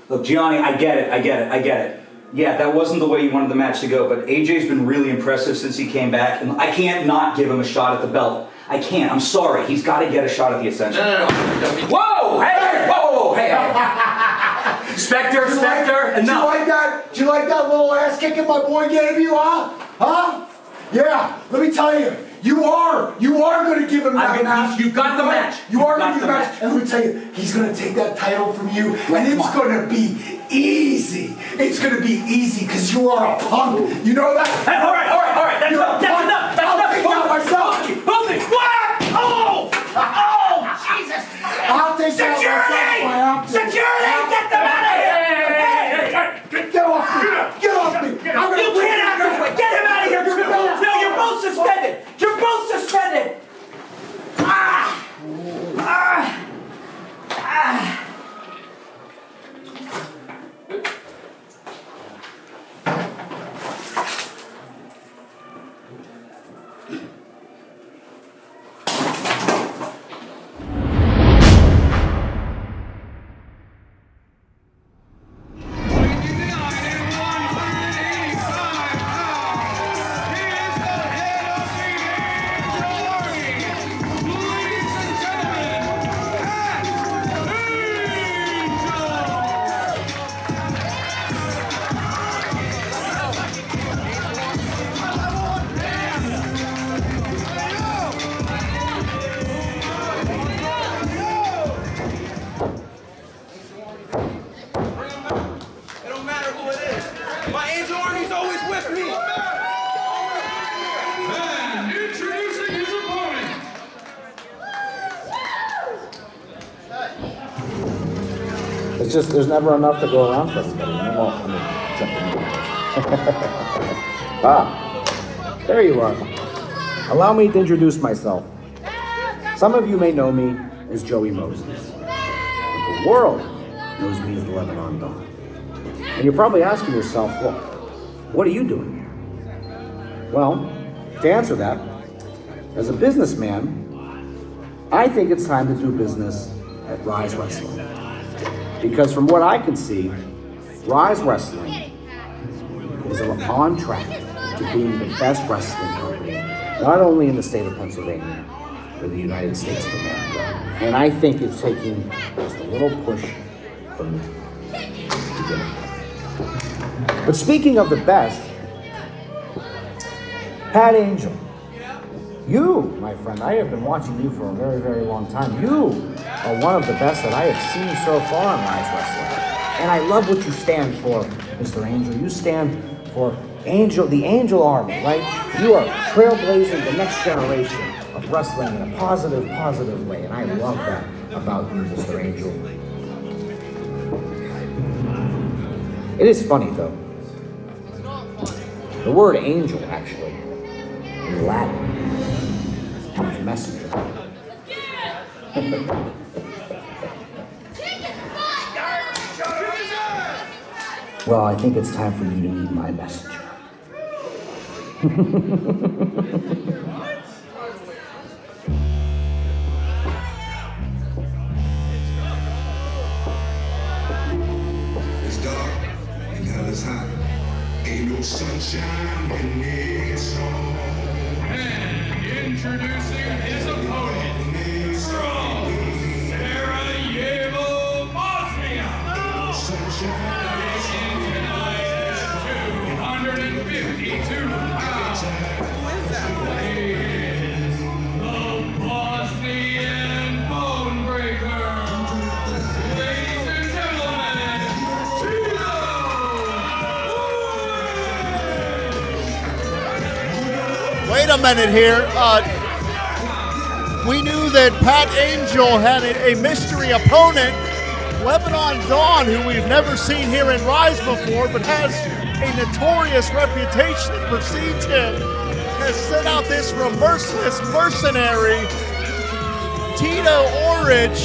Look, Gianni, I get it. Yeah, that wasn't the way you wanted the match to go, but AJ's been really impressive since he came back, and I can't not give him a shot at the belt. I can't. I'm sorry. He's got to get a shot at the Ascension. No. Whoa! Hey! Whoa! Hey! Spectre, enough. Do you like that little ass kicking my boy gave you, huh? Yeah, let me tell you. You are going to give him that match. You got the match. You are going to give the match. And let me tell you, he's going to take that title from you, and it's going to be easy. It's going to be easy because you are a punk. You know that? Hey, all right. That's enough. I'll take that myself. Both of you. Oh, Jesus. I'll take that myself. Security! Get them out of here! Hey. Get off me. You can't act this way. Get him out of here, too. No, you're both suspended. It's just, there's never enough to go around for everybody. There you are. Allow me to introduce myself. Some of you may know me as Joey Moses. But the world knows me as the Lebanon Don. And you're probably asking yourself, well, what are you doing here? Well, to answer that, as a businessman, I think it's time to do business at Ryse Wrestling. Because from what I can see, Ryse Wrestling is on track to being the best wrestling company, not only in the state of Pennsylvania, but the United States of America. And I think it's taking just a little push from me to get it. But speaking of the best, Pat Angel, you, my friend, I have been watching you for a very, very long time. You are one of the best that I have seen so far in Ryse Wrestling. And I love what you stand for, Mr. Angel. You stand for the Angel Army, right? You are trailblazing the next generation of wrestling in a positive way. And I love that about you, Mr. Angel. It is funny, though. The word angel, actually, in Latin, means messenger. Well, I think it's time for you to meet my messenger. It's dark and hell is hot. Ain't no sunshine when it's snow. And introducing his opponent from Sarajevo, Bosnia. Weighing tonight's 252 pounds. Is the Bosnian Bone Breaker. Ladies and gentlemen, Tito! Wait a minute here. We knew that Pat Angel had a mystery opponent, Lebanon Dawn, who we've never seen here in Ryse before, but has a notorious reputation that precedes him, has sent out this remorseless mercenary, Tito Oric.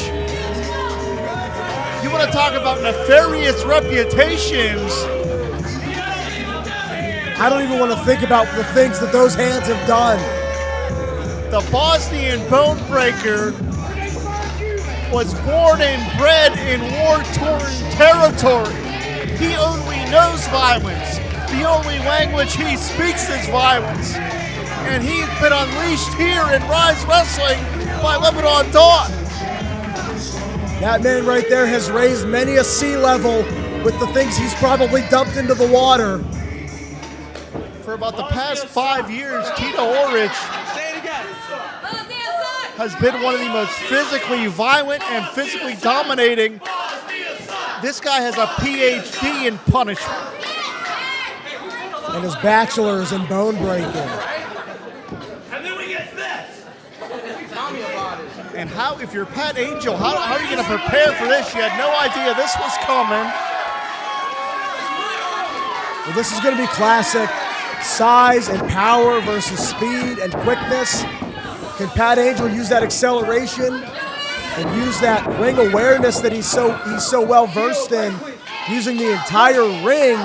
You want to talk about nefarious reputations? I don't even want to think about the things that those hands have done. The Bosnian Bone Breaker was born and bred in war-torn territory. He only knows violence. The only language he speaks is violence. And he's been unleashed here in Ryse Wrestling by Lebanon Dawn. That man right there has raised many a sea level with the things he's probably dumped into the water. For about the past 5 years, Tito Oric has been one of the most physically violent and physically dominating. This guy has a PhD in punishment. And his bachelor's in bone breaking. And how, if you're Pat Angel, how are you going to prepare for this? You had no idea this was coming. Well, this is going to be classic. Size and power versus speed and quickness. Can Pat Angel use that acceleration and use that ring awareness that he's so well versed in? Using the entire ring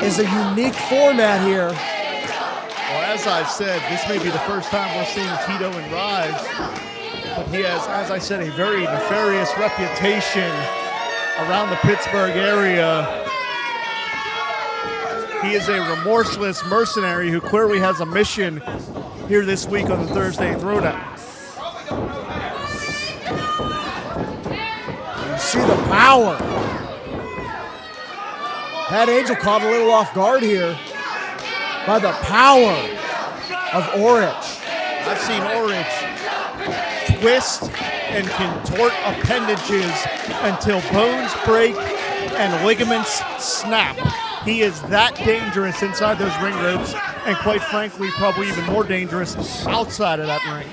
is a unique format here. Well, as I said, this may be the first time we're seeing Tito and Ryse. But he has, as I said, a very nefarious reputation around the Pittsburgh area. He is a remorseless mercenary who clearly has a mission here this week on the Thursday Throwdown. You see the power. Pat Angel caught a little off guard here by the power of Oric. I've seen Oric twist and contort appendages until bones break and ligaments snap. He is that dangerous inside those ring ropes, and quite frankly, probably even more dangerous outside of that ring.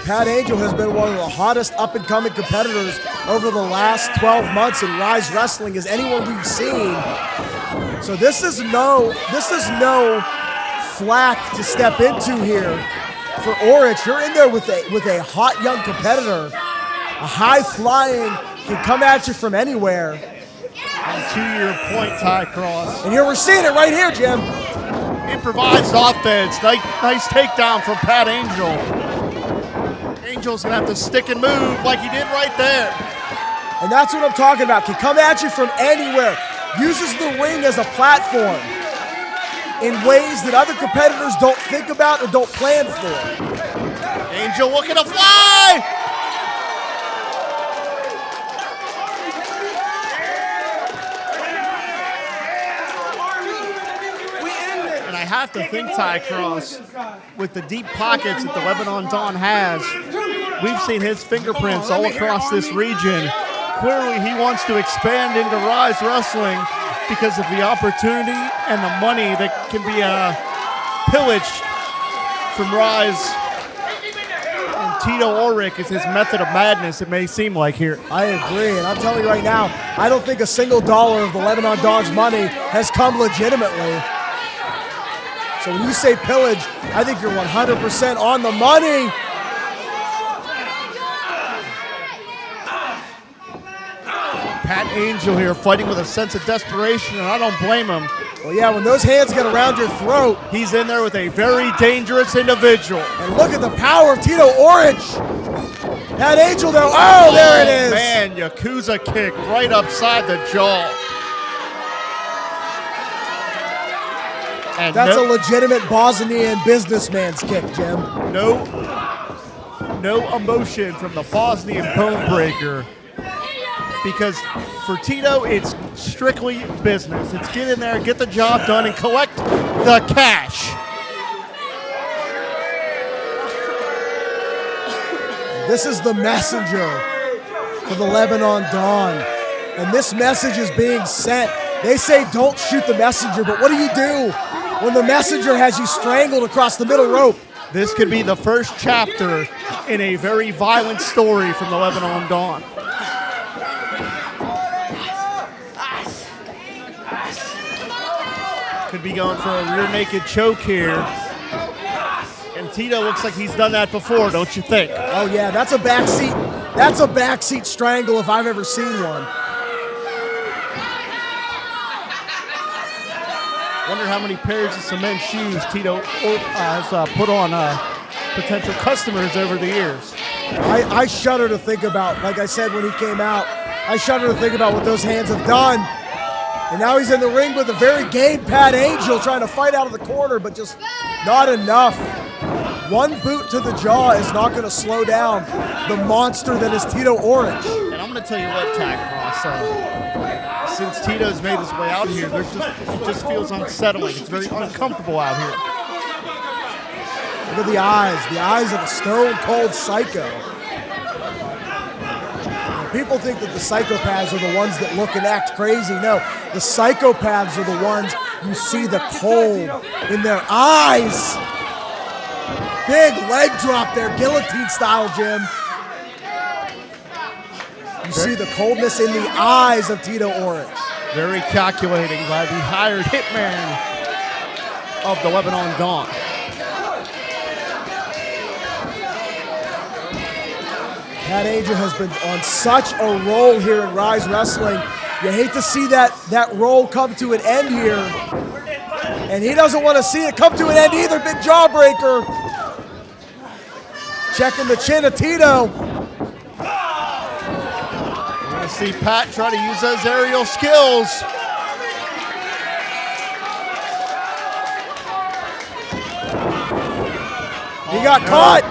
Pat Angel has been one of the hottest up-and-coming competitors over the last 12 months in Ryse Wrestling as anyone we've seen. So this is no flack to step into here for Oric. You're in there with a hot young competitor, a high-flying, can come at you from anywhere. And 2-year point tie cross. And here we're seeing it right here, Jim. Improvised offense. Nice takedown from Pat Angel. Angel's gonna have to stick and move like he did right there. And that's what I'm talking about. Can come at you from anywhere. Uses the ring as a platform in ways that other competitors don't think about or don't plan for. Angel looking to fly! And I have to think, Ty Cross, with the deep pockets that the Lebanon Dawn has, we've seen his fingerprints all across this region. Clearly, he wants to expand into Ryse Wrestling because of the opportunity and the money that can be pillaged from Ryse. And Tito Oric is his method of madness, it may seem like here. I agree, and I'm telling you right now, I don't think a single dollar of the Lebanon Dawn's money has come legitimately. So when you say pillage, I think you're 100% on the money. Pat Angel here fighting with a sense of desperation, and I don't blame him. Well, yeah, when those hands get around your throat. He's in there with a very dangerous individual. And look at the power of Tito Oric. Pat Angel, though. Oh, there it is. Man, Yakuza kick right upside the jaw. And that's a legitimate Bosnian businessman's kick, Jim. No emotion from the Bosnian bone breaker. Because for Tito, it's strictly business. It's get in there, get the job done, and collect the cash. This is the messenger for the Lebanon Dawn. And this message is being sent. They say don't shoot the messenger, but what do you do when the messenger has you strangled across the middle rope? This could be the first chapter in a very violent story from the Lebanon Dawn. Could be going for a rear naked choke here. And Tito looks like he's done that before, don't you think? Oh yeah, that's a backseat. That's a backseat strangle if I've ever seen one. Wonder how many pairs of cement shoes Tito has put on potential customers over the years. I shudder to think about, like I said when he came out, I shudder to think about what those hands have done. And now he's in the ring with a very game Pat Angel trying to fight out of the corner, but just not enough. One boot to the jaw is not going to slow down the monster that is Tito Oric. And I'm going to tell you what, Tag Cross, since Tito's made his way out here, it just feels unsettling. It's very uncomfortable out here. Look at the eyes of a stone-cold psycho. Now, people think that the psychopaths are the ones that look and act crazy. No, the psychopaths are the ones you see the cold in their eyes. Big leg drop there, guillotine style, Jim. You see the coldness in the eyes of Tito Oric. Very calculating by the hired hitman of the Lebanon Dawn. Pat Angel has been on such a roll here in Ryse Wrestling. You hate to see that roll come to an end here. And he doesn't want to see it come to an end either. Big jawbreaker. Checking the chin of Tito. We're going to see Pat try to use those aerial skills. He got caught.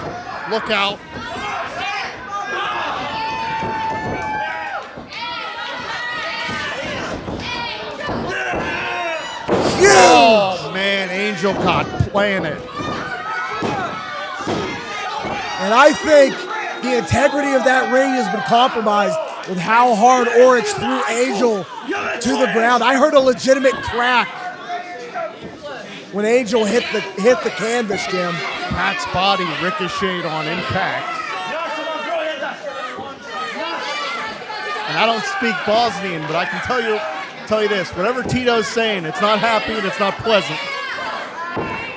Look out. Oh, man, Angel got planted. And I think the integrity of that ring has been compromised with how hard Oric threw Angel to the ground. I heard a legitimate crack when Angel hit the canvas, Jim. Pat's body ricocheted on impact. And I don't speak Bosnian, but I can tell you this, whatever Tito's saying, it's not happy and it's not pleasant.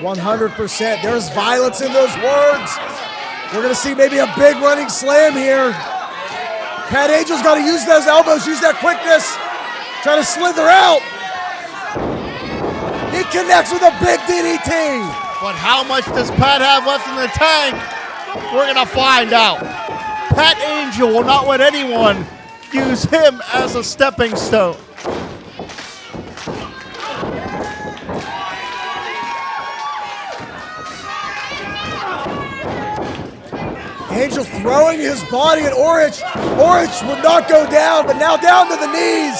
100%. There's violence in those words. We're going to see maybe a big running slam here. Pat Angel's got to use those elbows, use that quickness. Trying to slither out. He connects with a big DDT. But how much does Pat have left in the tank? We're going to find out. Pat Angel will not let anyone use him as a stepping stone. Angel throwing his body at Oric. Oric would not go down, but now down to the knees.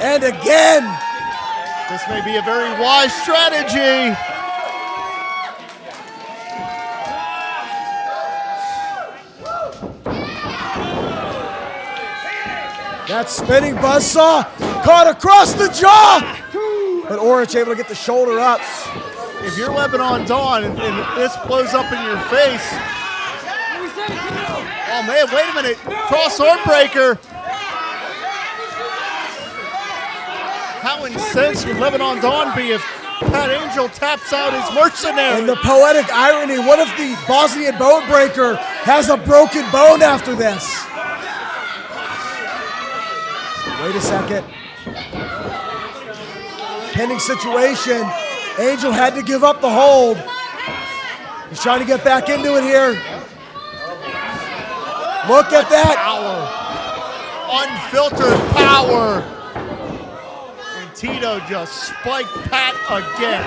And again. This may be a very wise strategy. That spinning buzzsaw caught across the jaw. But Oric able to get the shoulder up. If you're Lebanon Dawn and this blows up in your face. Oh man, wait a minute. Cross arm breaker. How incensed would Lebanon Dawn be if Pat Angel taps out his mercenary? And the poetic irony, what if the Bosnian bone breaker has a broken bone after this? Wait a second. Pending situation. Angel had to give up the hold. He's trying to get back into it here. Look at that. Power. Unfiltered power. And Tito just spiked Pat again.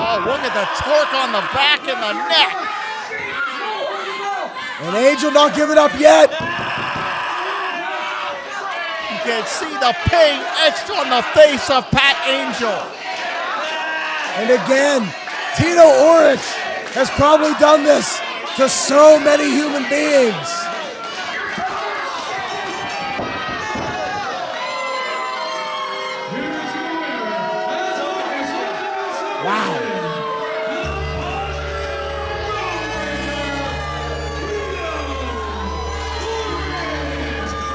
Oh, look at the torque on the back and the neck. And Angel not giving up yet. You can see the pain etched on the face of Pat Angel. And again, Tito Oric has probably done this to so many human beings. Wow.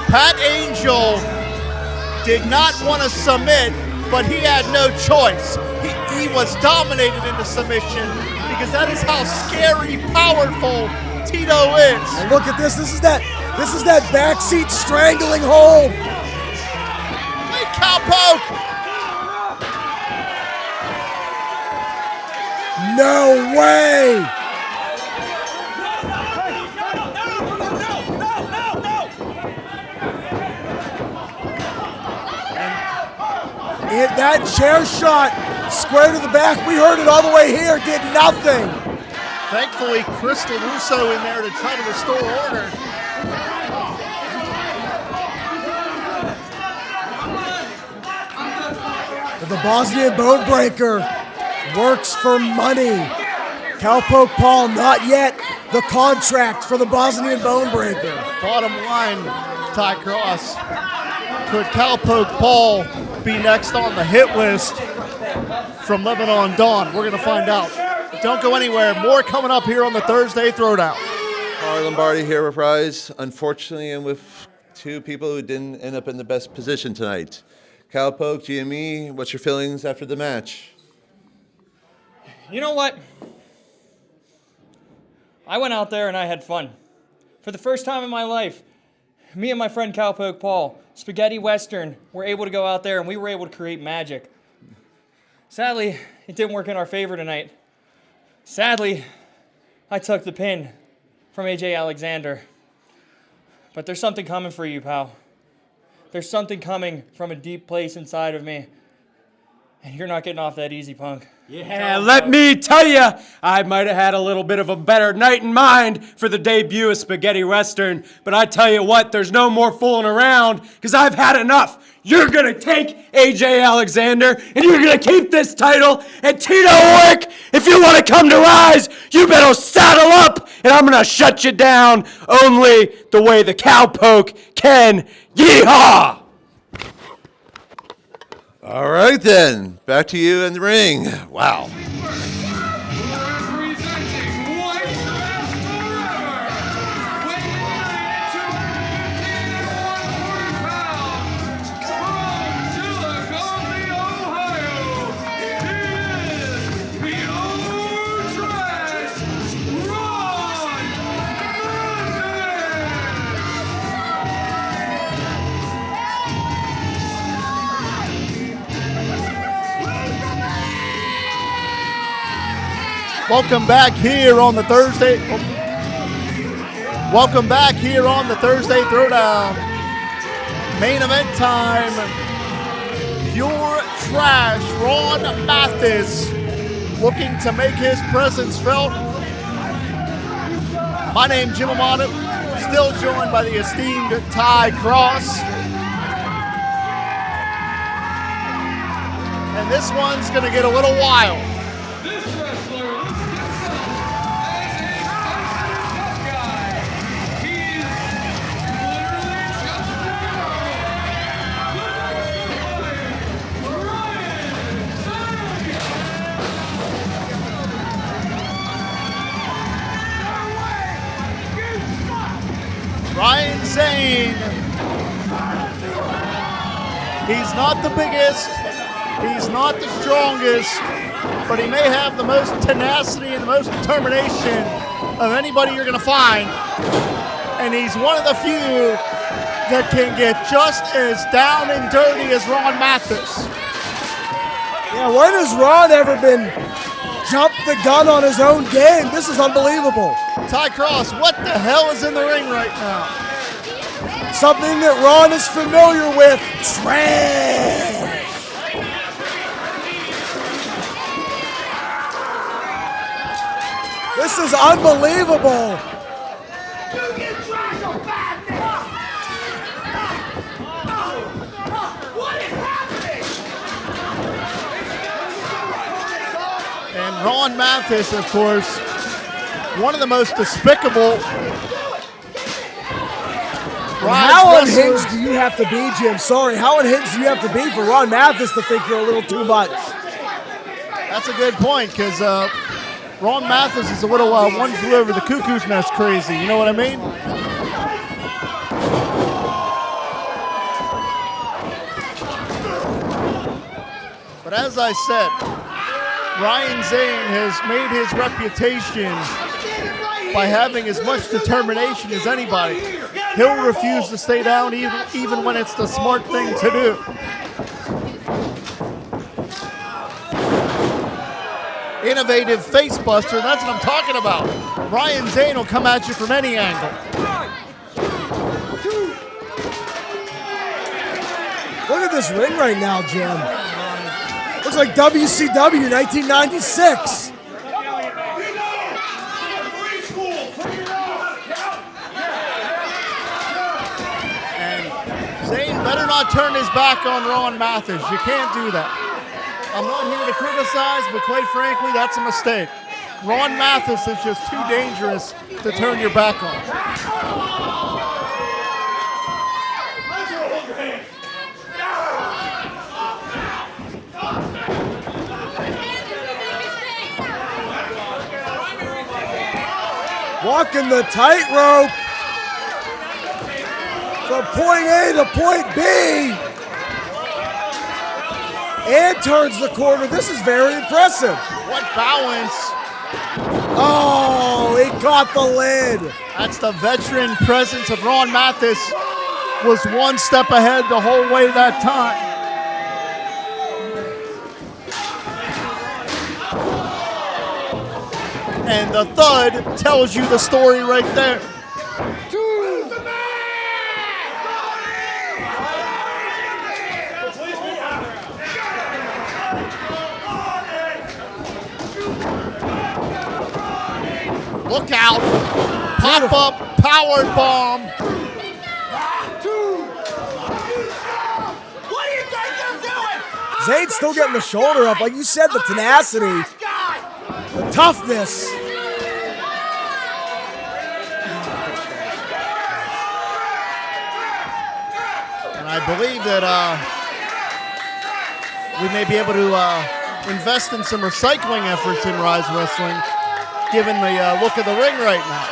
Pat Angel did not want to submit, but he had no choice. He was dominated into submission because that is how scary, powerful Tito is. And look at this. This is that This is that backseat strangling hold. Wait, Cowpoke! No way! And that chair shot square to the back. We heard it all the way here. Did nothing. Thankfully, Crystal Russo in there to try to restore order. The Bosnian Bone Breaker works for money. Cowpoke Paul, not yet the contract for the Bosnian Bone Breaker. Bottom line, Ty Cross. Could Cowpoke Paul be next on the hit list from Lebanon Dawn? We're going to find out. Don't go anywhere. More coming up here on the Thursday Throwdown. Harlan Lombardi here with Ryse. Unfortunately, and with two people who didn't end up in the best position tonight. Cowpoke, GME, what's your feelings after the match? You know what? I went out there and I had fun. For the first time in my life, me and my friend Cowpoke Paul, Spaghetti Western, were able to go out there and we were able to create magic. Sadly, it didn't work in our favor tonight. Sadly, I took the pin from AJ Alexander. But there's something coming for you, pal. There's something coming from a deep place inside of me. And you're not getting off that easy, punk. Yeah, let me tell you, I might have had a little bit of a better night in mind for the debut of Spaghetti Western, but I tell you what, there's no more fooling around, because I've had enough. You're going to take AJ Alexander, and you're going to keep this title, and Tito Oric, if you want to come to Ryse, you better saddle up, and I'm going to shut you down only the way the Cowpoke can. Yeehaw! All right, then. Back to you in the ring. Wow. Representing White Trash Forever, weighing in at 215 pounds, from Chillicothe, Ohio, he is the Old Trash, Ron Welcome back here on the Thursday. Welcome back here on the Thursday Throwdown. Main event time. Pure Trash. Ron Mathis looking to make his presence felt. My name's Jim Amato, still joined by the esteemed Ty Cross. And this one's going to get a little wild. This wrestler lists himself as a tough guy. He's literally just a Ryan Zane. He's not the biggest, he's not the strongest, but he may have the most tenacity and the most determination of anybody you're going to find. And he's one of the few that can get just as down and dirty as Ron Mathis. Yeah, when has Ron ever been jumped the gun on his own game? This is unbelievable. Ty Cross, what the hell is in the ring right now? Something that Ron is familiar with, trash. This is unbelievable. And Ron Mathis, of course, one of the most despicable. How unhinged do you have to be, Jim? Sorry, how unhinged do you have to be for Ron Mathis to think you're a little too much? That's a good point, because Ron Mathis is a little one flew over the cuckoo's nest crazy. You know what I mean? But as I said, Ryan Zane has made his reputation by having as much determination as anybody. He'll refuse to stay down even when it's the smart thing to do. Innovative face buster, that's what I'm talking about. Ryan Zane will come at you from any angle. Look at this ring right now, Jim. Looks like WCW 1996. And Zane better not turn his back on Ron Mathis. You can't do that. I'm not here to criticize, but quite frankly, that's a mistake. Ron Mathis is just too dangerous to turn your back on. Walking the tightrope from point A to point B. And turns the corner. This is very impressive. What balance. Oh, he caught the lid. That's the veteran presence of Ron Mathis. Was one step ahead the whole way that time. And the thud tells you the story right there. Look out. Pop up, power bomb. What do you think they're doing? Zane's still getting the shoulder up. Like you said, the tenacity, the toughness. And I believe that we may be able to invest in some recycling efforts in Ryse Wrestling, given the look of the ring right now.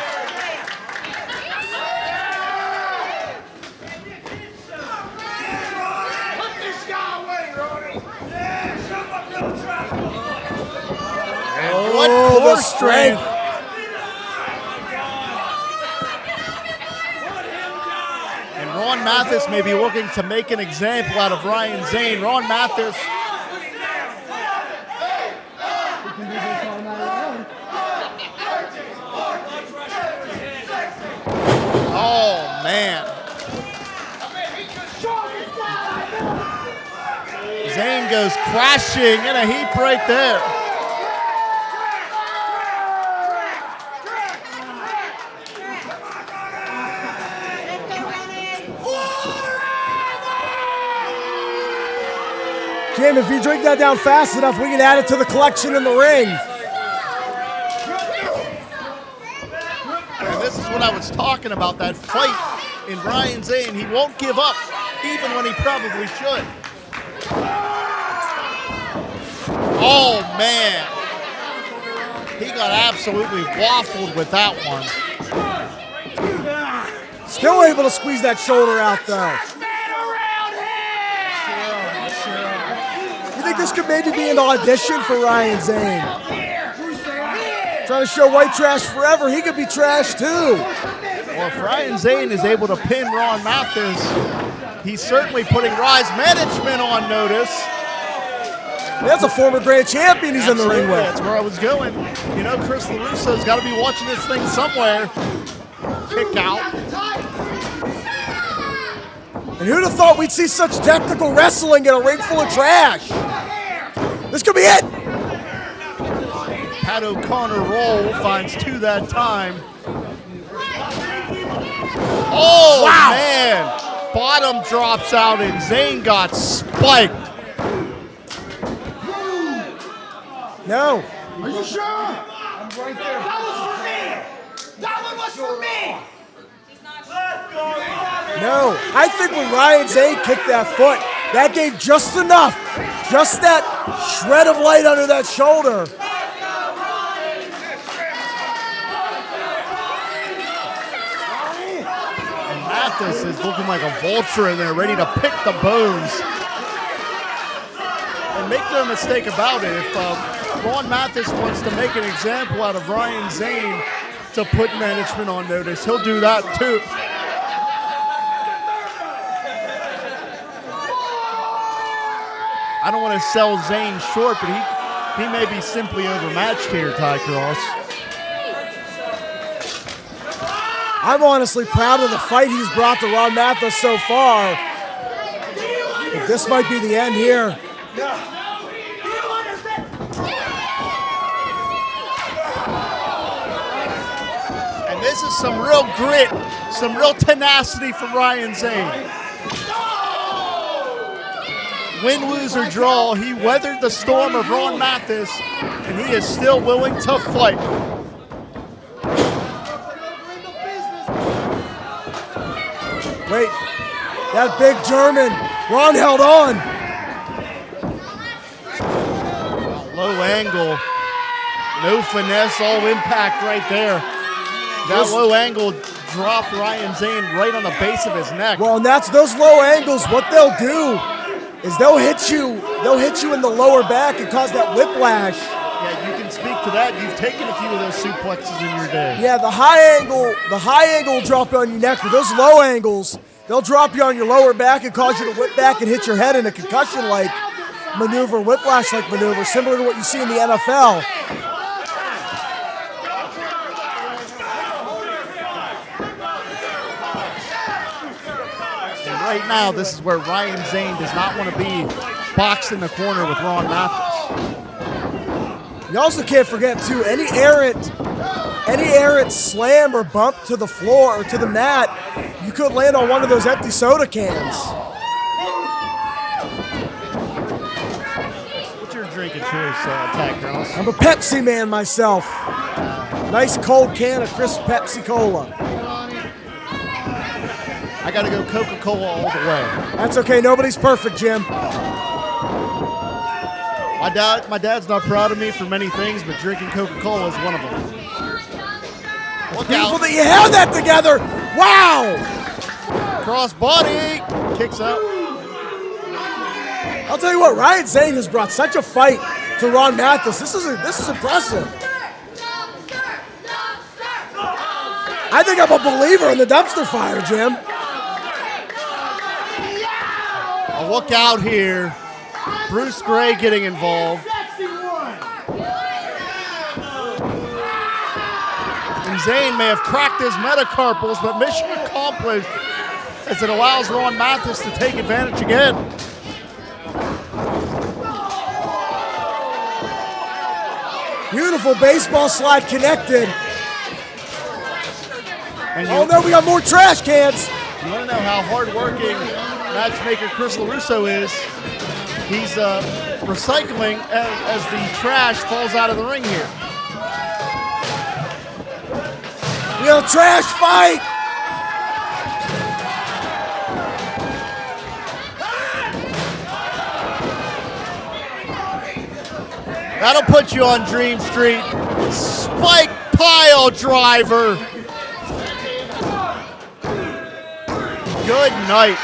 And what core strength. And Ron Mathis may be looking to make an example out of Ryan Zane. Ron Mathis. Oh, man. Zane goes crashing in a heap right there. Jim, if you drink that down fast enough, we can add it to the collection in the ring. And this is what I was talking about, that fight in Ryan Zane. He won't give up, even when he probably should. Oh, man. He got absolutely waffled with that one. Still able to squeeze that shoulder out, though. You think this could maybe be an audition for Ryan Zane? Trying to show white trash forever, he could be trash too. Well, if Ryan Zane is able to pin Ron Mathis, he's certainly putting Ryse management on notice. That's a former grand champion he's Absolutely, in the ring with. That's where I was going. You know, Chris LaRusso's got to be watching this thing somewhere. Kick out. And who'd have thought we'd see such technical wrestling in a ring full of trash? This could be it. Pat O'Connor roll finds two that time. Oh, wow. Man. Bottom drops out and Zane got spiked. No. Are you sure? I'm right there. That was for me. That one was for me. No. I think when Ryan Zane kicked that foot, that gave just enough. Just that shred of light under that shoulder. And Mathis is looking like a vulture in there, ready to pick the bones. And make no mistake about it, if Ron Mathis wants to make an example out of Ryan Zane to put management on notice, he'll do that too. I don't want to sell Zane short, but he may be simply overmatched here, Ty Cross. I'm honestly proud of the fight he's brought to Ron Mathis so far. But this might be the end here. And this is some real grit, some real tenacity from Ryan Zane. Win, lose, or draw, he weathered the storm of Ron Mathis, and he is still willing to fight. Wait, that big German. Ron held on. Low angle. No finesse, all impact right there. That low angle dropped Ryan Zane right on the base of his neck. Well, and that's those low angles. What they'll do is they'll hit you in the lower back and cause that whiplash. Yeah, you can speak to that. You've taken a few of those suplexes in your day. Yeah, the high angle will drop you on your neck, but those low angles, they'll drop you on your lower back and cause you to whip back and hit your head in a concussion-like maneuver, whiplash-like maneuver, similar to what you see in the NFL. And right now, this is where Ryan Zane does not want to be boxed in the corner with Ron Mathis. You also can't forget, too, any errant slam or bump to the floor or to the mat, you could land on one of those empty soda cans. What's your drink of choice, Ty Cross? I'm a Pepsi man myself. Nice cold can of crisp Pepsi Cola. I got to go Coca-Cola all the way. That's okay. Nobody's perfect, Jim. My dad's not proud of me for many things, but drinking Coca-Cola is one of them. Look Beautiful out. that you have that together. Wow. Cross body. Kicks out. I'll tell you what, Ryan Zane has brought such a fight to Ron Mathis. This is impressive. I think I'm a believer in the dumpster fire, Jim. A look out here. Bruce Gray getting involved. And Zane may have cracked his metacarpals, but mission accomplished as it allows Ron Mathis to take advantage again. Beautiful baseball slide connected. And Oh no, we got more trash cans. You want to know how hardworking matchmaker Chris LaRusso is? He's recycling as the trash falls out of the ring here. We got a trash fight. That'll put you on Dream Street. Spike pile driver. Good night.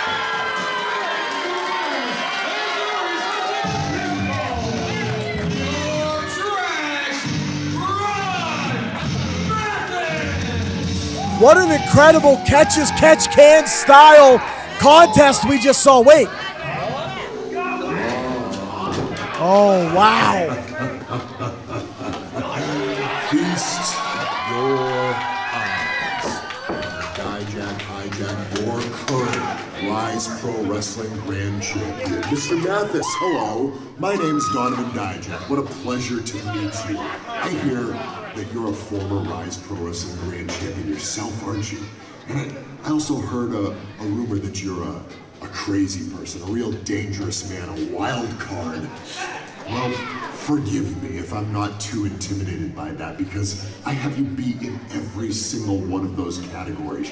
What an incredible catch-as-catch-can style contest we just saw. Wait. Oh, wow. Feast your eyes. Dijak, hijack your current Ryse Pro Wrestling Grand Champion. Mr. Mathis, hello. My name's Donovan Dijak. What a pleasure to meet you. I hear that you're a former Ryse Pro Wrestling Grand Champion yourself, aren't you? And I also heard a rumor that you're a crazy person, a real dangerous man, a wild card. Well, forgive me if I'm not too intimidated by that, because I have you beat in every single one of those categories.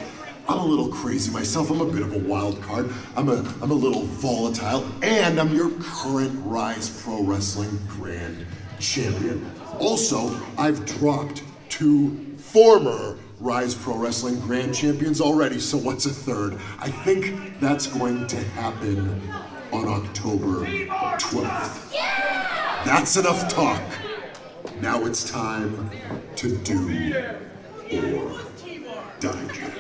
I'm a little crazy myself. I'm a bit of a wild card. I'm a little volatile, and I'm your current Ryse Pro Wrestling Grand Champion. Also, I've dropped 2 former Ryse Pro Wrestling Grand Champions already, so what's a third? I think that's going to happen on October 12th. That's enough talk. Now it's time to do or Dijak.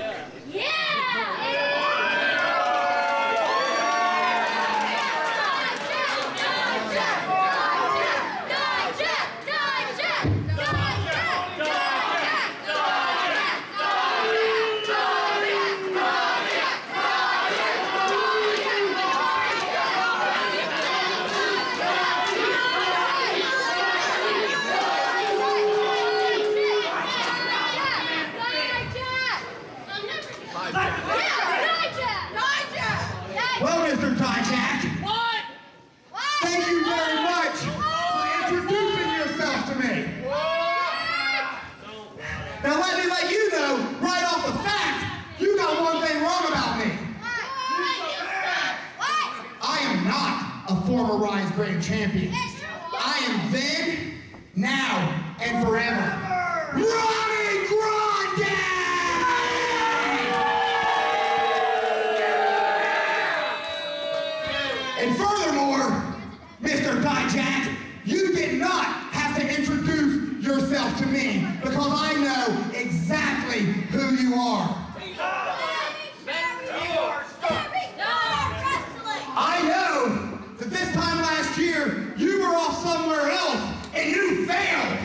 Grand Champion. I am then, now, and forever. Ronnie Grande! And furthermore, Mr. Dijak, you did not have to introduce yourself to me because I know exactly who you are. I know that this time last year you were off somewhere else and you failed.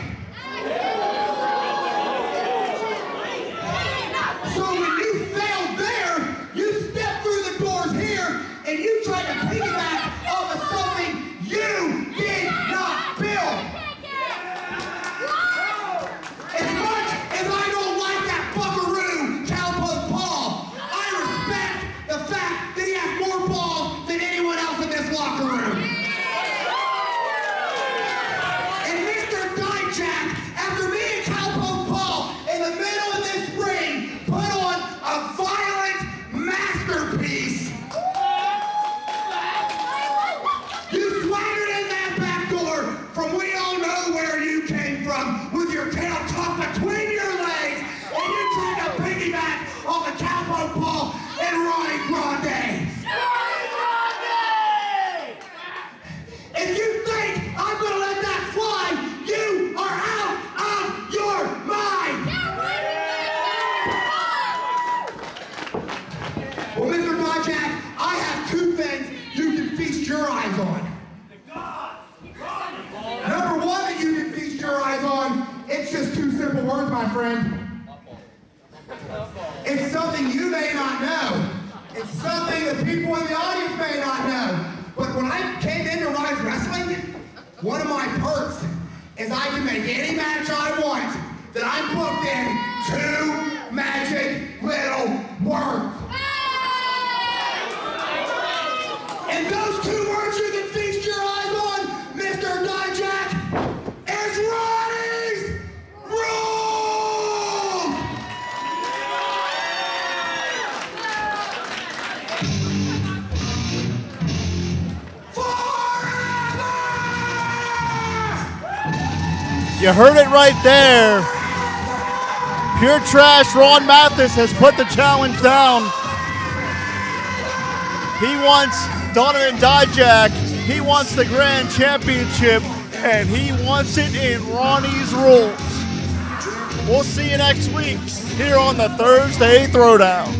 So when you failed there, you stepped through the doors here and you tried to piggyback off of something you did not build. As much as I don't like that buckaroo, Cowpoke Paul, I respect the fact that he has more balls than anyone else in this locker room. And Mr. Dijak, after me and Cowpoke Paul in the middle of this ring put on a violent masterpiece, you swaggered in that back door from we all know where you came from with your tail tucked between your legs and you tried to piggyback off of Cowpoke Paul and Ronnie Grande. If you think I'm gonna let that fly, you are out of your mind. Well, Mr. Dijak, I have two things you can feast your eyes on. Number one that you can feast your eyes on, it's just two simple words, my friend. It's something you may not know. It's something that people in the audience may not know. But when I came into Ryse Wrestling, one of my perks is I can make any match I want that I'm booked in 2 magic little words. And those 2 words you can feast your eyes on, Mr. Dijak, is Ronnie's Rules! You heard it right there. Pure Trash Ron Mathis has put the challenge down. He wants Donovan Dijak. He wants the Grand Championship, and he wants it in Ronnie's Rules. We'll see you next week here on the Thursday Throwdown.